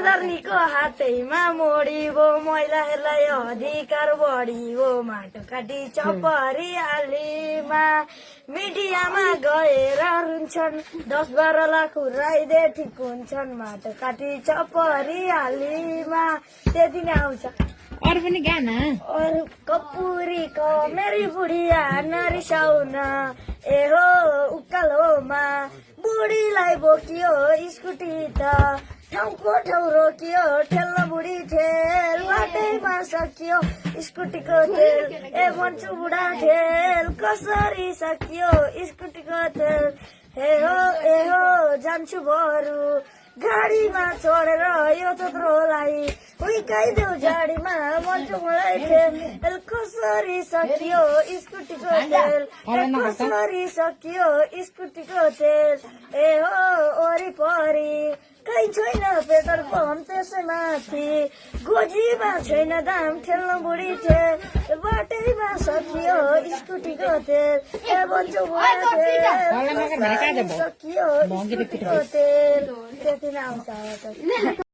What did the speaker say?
मदर्नीको हातैमा मोडी वो महिलाहरूलाई अधिकार बढी वो माटो काटी चपरी आलीमा मिडियामा गएर रुन्छन् 10-12 लाख उराइदे ठिक हुन्छन् माटो काटी चपरी आलीमा त्यति नै आउँछ अरू पनि गाना और कपुरीको मेरी बुढिया नरिसाउन ए हो उकालोमा बुढीलाई बोकियो स्कुटी त ठाउँको ठाउँ रोकियो ठेल्न बुढी ठेल बाटैमा सकियो स्कुटीको तेल ए भन्छु बुढा ठेल कसरी सकियो स्कुटीको तेल ए हो जान्छु बरु गाडीमा चढेर यो त्यत्रोलाई हुर्काइदेऊ झाडीमा भन्छु मलाई ठेल कसरी सकियो स्कुटीको तेल कसरी सकियो स्कुटीको तेल ए हो वरिपरि कहीँ छैन पेट्रोल पम्प त्यसै माथि गोजीमा छैन दाम ठेल्न बुढी ठेल बाटैमा सकियो स्कुटीको तेल ए भन्छु सकियो स्कुटीको तेल त्यति नै आउँछ